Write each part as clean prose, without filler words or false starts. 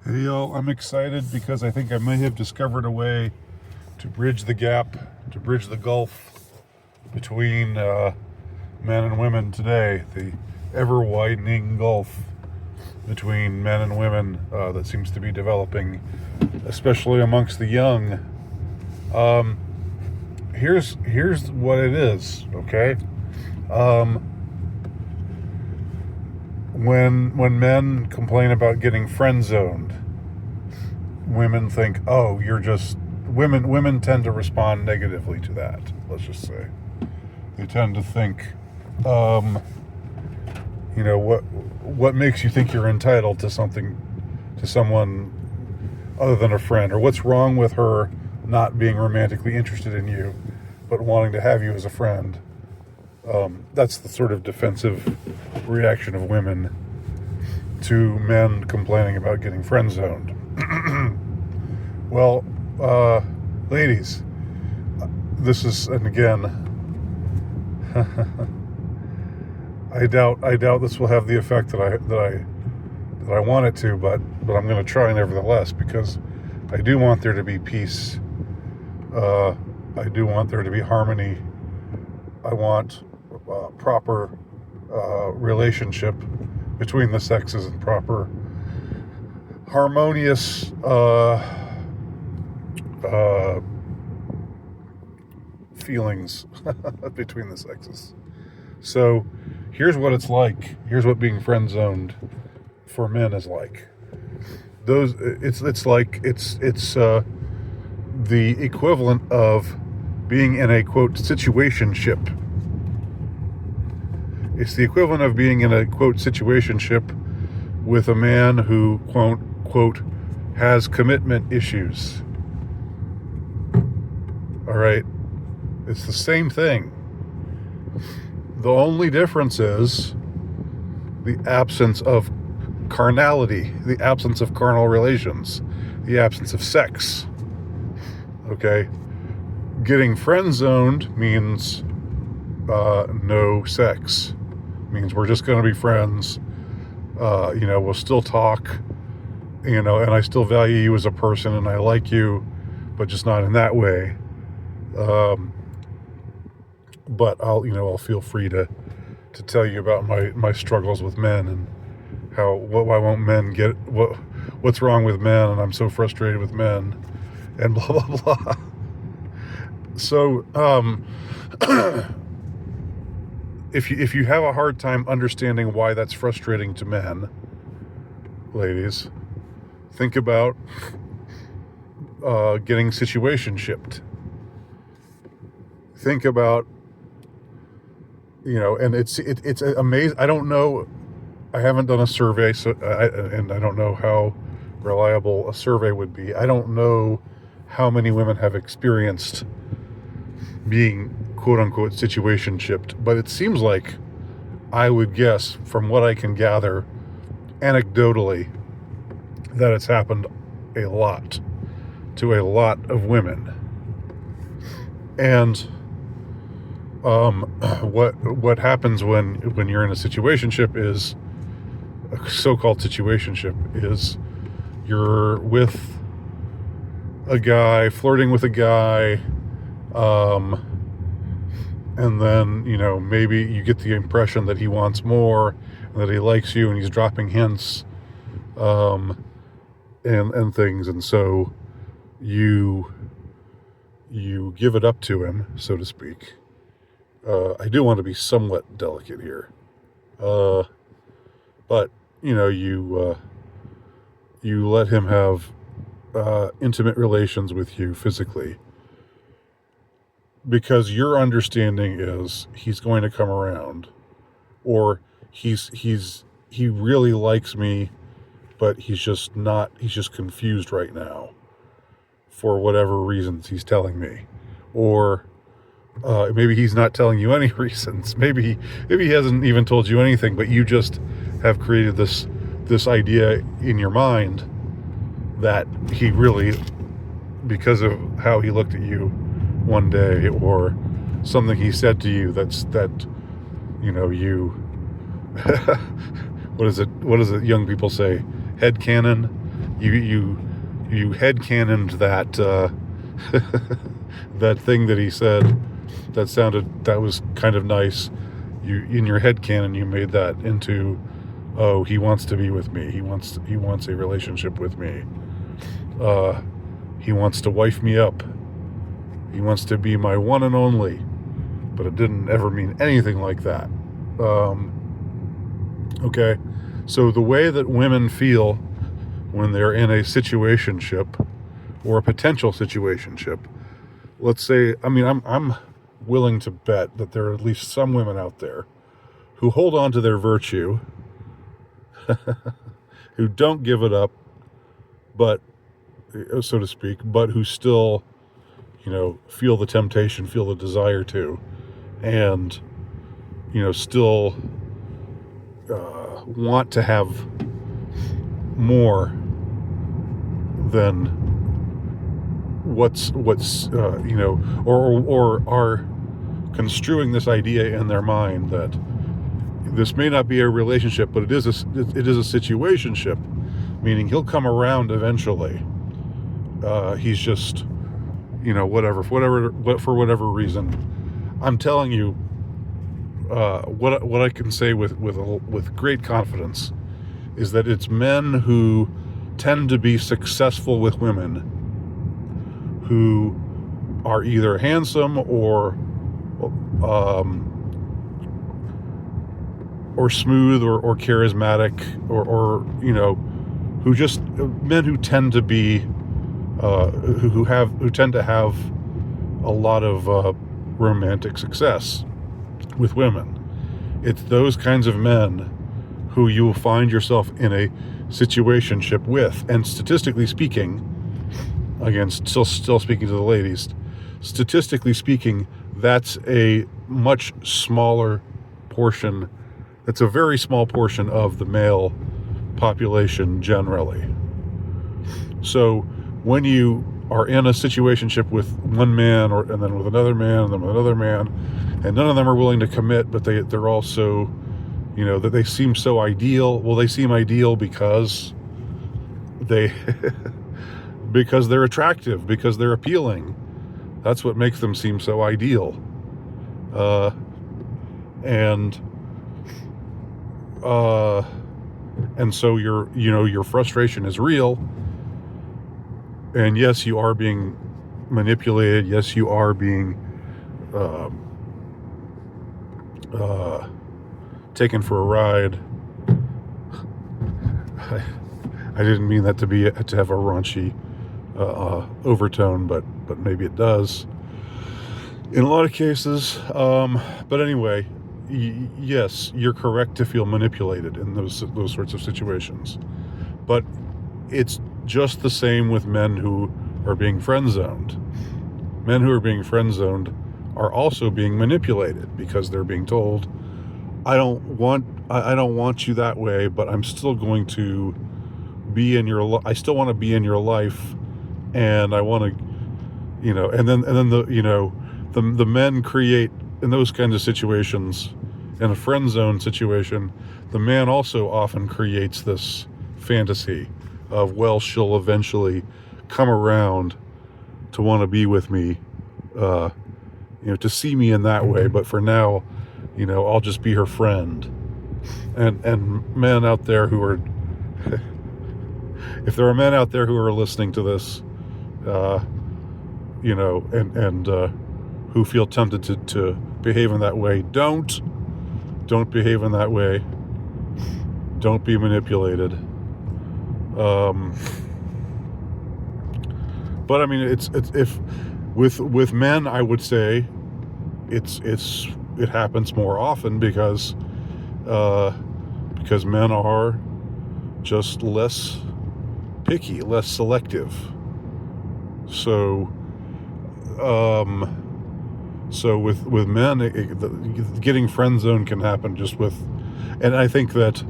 Hey y'all, I'm excited because I think I may have discovered a way to bridge the gap, to bridge the gulf between men and women today, the ever widening gulf between men and women that seems to be developing, especially amongst the young. Um, here's what it is, okay? Um, when men complain about getting friend zoned, women think, oh, you're just women tend to respond negatively to that. Let's just say they tend to think, um, what makes you think you're entitled to something, to someone other than a friend, or what's wrong with her not being romantically interested in you, but wanting to have you as a friend. That's the sort of defensive reaction of women to men complaining about getting friend zoned. Well, ladies, this is, and again, I doubt this will have the effect that I want it to, but I'm going to try nevertheless, because I do want there to be peace. I do want there to be harmony. I want proper relationship between the sexes and proper harmonious feelings between the sexes. So here's what it's like. Here's what being friend zoned for men is like. It's the equivalent of being in a quote situationship. It's the equivalent of being in a quote situationship with a man who quote has commitment issues. All right, it's the same thing. The only difference is the absence of carnality, the absence of carnal relations, the absence of sex. Okay, getting friend zoned means no sex. Means we're just going to be friends. We'll still talk. And I still value you as a person, and I like you, but just not in that way. But I'll feel free to tell you about my struggles with men and why won't men get what's wrong with men, and I'm so frustrated with men, and blah blah blah. So if you have a hard time understanding why that's frustrating to men, ladies, think about getting situationshiped. Think about, and it's amazing. I don't know. I haven't done a survey, and I don't know how reliable a survey would be. I don't know how many women have experienced being quote unquote situationshiped, but it seems like, I would guess from what I can gather anecdotally, that it's happened a lot to a lot of women. And what happens when you're in a situationship is, a so-called situationship is, you're with a guy, flirting with a guy, and then maybe you get the impression that he wants more, and that he likes you, and he's dropping hints, and things, and so you give it up to him, so to speak. I do want to be somewhat delicate here, but you let him have intimate relations with you physically, because your understanding is he's going to come around, or he really likes me, but he's just confused right now for whatever reasons he's telling me, or maybe he's not telling you any reasons. Maybe he hasn't even told you anything, but you just have created this idea in your mind that he really, because of how he looked at you one day, or something he said to you you what is it young people say, headcanon, you headcanoned that that thing that he said that was kind of nice. You, in your headcanon, you made that into, oh, he wants to be with me. He wants a relationship with me. He wants to wife me up. He wants to be my one and only. But it didn't ever mean anything like that. Okay, so the way that women feel when they're in a situationship or a potential situationship, let's say, I mean, I'm willing to bet that there are at least some women out there who hold on to their virtue, who don't give it up, but, so to speak, but who still, feel the temptation, feel the desire to, and, still want to have more than what's or are construing this idea in their mind that this may not be a relationship, but it is a situationship, meaning he'll come around eventually. He's just, for whatever reason. I'm telling you, what I can say with great confidence is that it's men who tend to be successful with women who are either handsome or smooth or charismatic or who just men who tend to be who tend to have a lot of romantic success with women. It's those kinds of men who you will find yourself in a situationship with, and statistically speaking, again, still speaking to the ladies, statistically speaking, that's a much smaller portion. That's a very small portion of the male population generally. So when you are in a situationship with one man, and then with another man, and then with another man, and none of them are willing to commit, but they're also, that they seem so ideal. Well, they seem ideal because because they're attractive, because they're appealing. That's what makes them seem so ideal. And so your frustration is real. And yes, you are being manipulated. Yes, you are being taken for a ride. I didn't mean that to have a raunchy overtone, but maybe it does in a lot of cases. But anyway, yes, you're correct to feel manipulated in those sorts of situations. But it's just the same with men who are being friend-zoned. Men who are being friend-zoned are also being manipulated because they're being told, I don't want you that way, but I'm still going to be in your I still want to be in your life, and I want to, and then the men create, in those kinds of situations, in a friend zone situation, the man also often creates this fantasy of, well, she'll eventually come around to want to be with me, to see me in that way, but for now, I'll just be her friend. And men out there who are if there are men out there who are listening to this, and who feel tempted to behave in that way, don't behave in that way. Don't be manipulated. But I mean, it's if with men, I would say it happens more often because men are just less picky, less selective. So with men, getting friend zone can happen just with, and I think that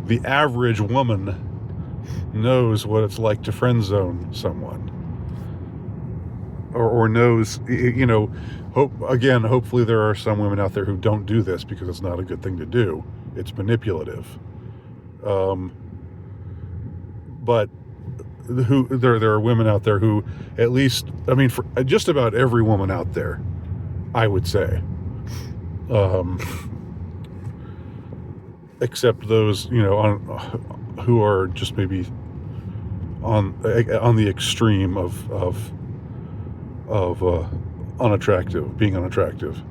the average woman knows what it's like to friend zone someone, or knows, hopefully there are some women out there who don't do this because it's not a good thing to do. It's manipulative. But who there are women out there who, at least, I mean, for just about every woman out there, I would say, except those, who are just maybe on the extreme of unattractive, being unattractive.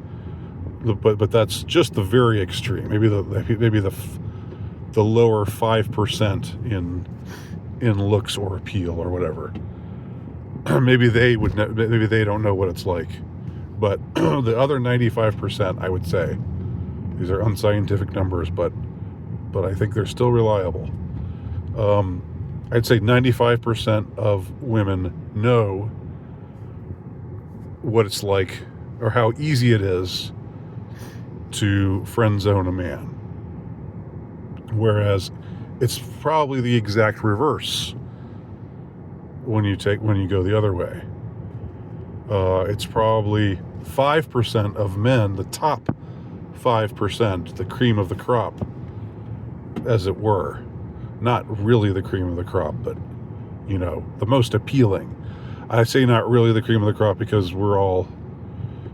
But that's just the very extreme. Maybe the lower 5% in looks or appeal or whatever. Maybe they don't know what it's like. But the other 95%, I would say, these are unscientific numbers, but I think they're still reliable. I'd say 95% of women know what it's like, or how easy it is to friend zone a man. Whereas it's probably the exact reverse when you go the other way. It's probably 5% of men, the top 5%, the cream of the crop, as it were. Not really the cream of the crop, but, the most appealing. I say not really the cream of the crop because we're all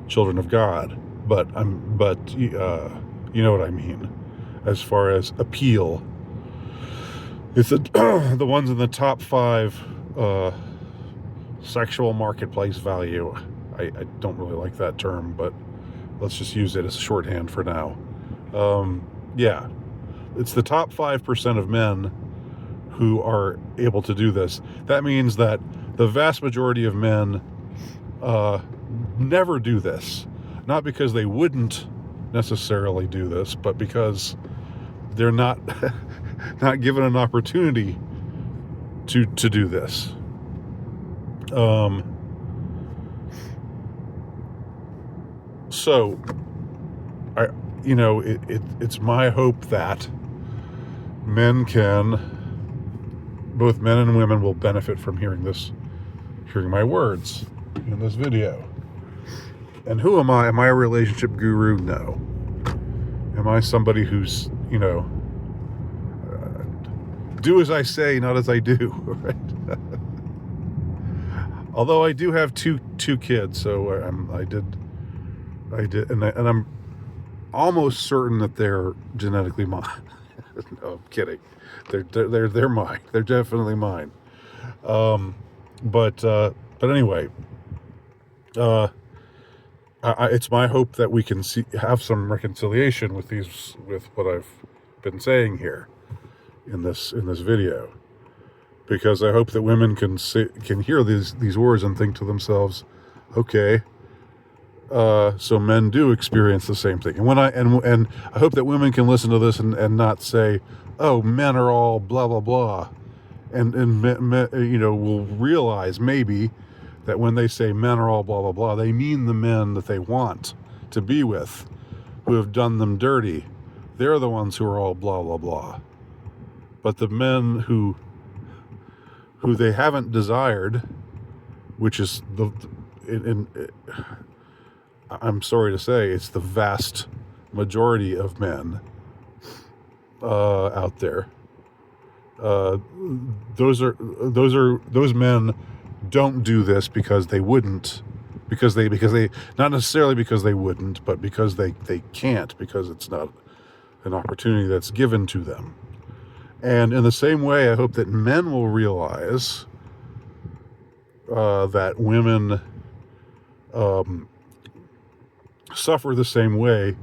children of God, but you know what I mean. As far as appeal, it's the ones in the top 5 sexual marketplace value. I don't really like that term, but let's just use it as a shorthand for now. Yeah, it's the top 5% of men who are able to do this. That means that the vast majority of men never do this. Not because they wouldn't necessarily do this, but because they're not given an opportunity to do this. So it's my hope that both men and women will benefit from hearing my words in this video. And who am I? Am I a relationship guru? No. Am I somebody who's, do as I say, not as I do, right? Although I do have two kids, so I did, and I'm almost certain that they're genetically mine. No, I'm kidding. They're mine. They're definitely mine. But anyway, it's my hope that we can have some reconciliation with what I've been saying here in this video, because I hope that women can hear these words and think to themselves, okay, so men do experience the same thing. And and I hope that women can listen to this and not say, oh, men are all blah blah blah, and will realize maybe that when they say men are all blah blah blah, they mean the men that they want to be with, who have done them dirty. They're the ones who are all blah blah blah. But the men who they haven't desired, which is I'm sorry to say, it's the vast majority of men out there. Those men don't do this because they wouldn't, because they not necessarily because they wouldn't, but because they can't, because it's not an opportunity that's given to them. And in the same way, I hope that men will realize that women suffer the same way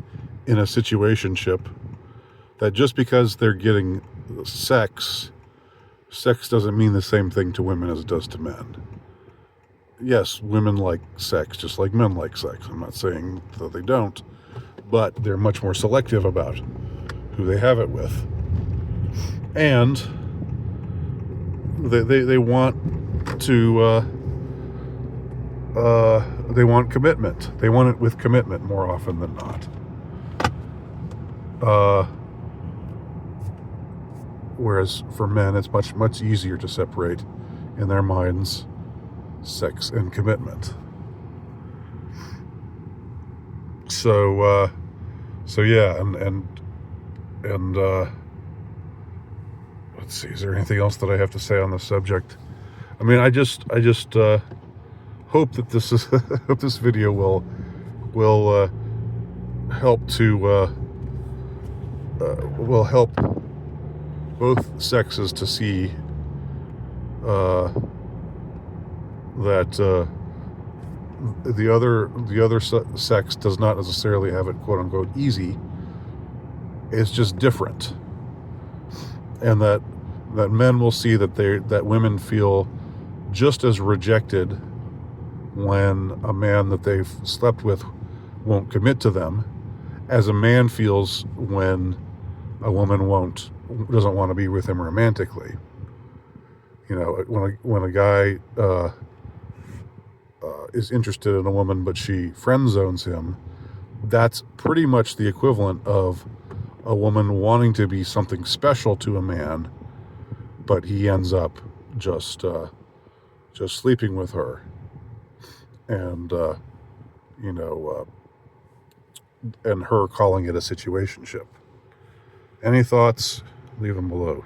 in a situationship, that just because they're getting sex doesn't mean the same thing to women as it does to men. Yes, women like sex just like men like sex. I'm not saying that they don't, but they're much more selective about who they have it with. And they want to they want commitment. They want it with commitment more often than not. Whereas for men, it's much easier to separate in their minds sex and commitment. So yeah, and let's see, is there anything else that I have to say on the subject? I mean, I just hope that this is hope this video will help to will help both sexes to see that the other sex does not necessarily have it quote unquote easy. It's just different, and that men will see that women feel just as rejected when a man that they've slept with won't commit to them, as a man feels when a woman doesn't want to be with him romantically. You know, when a guy is interested in a woman but she friend zones him, that's pretty much the equivalent of a woman wanting to be something special to a man, but he ends up just sleeping with her, and you know, and her calling it a situationship. Any thoughts? Leave them below.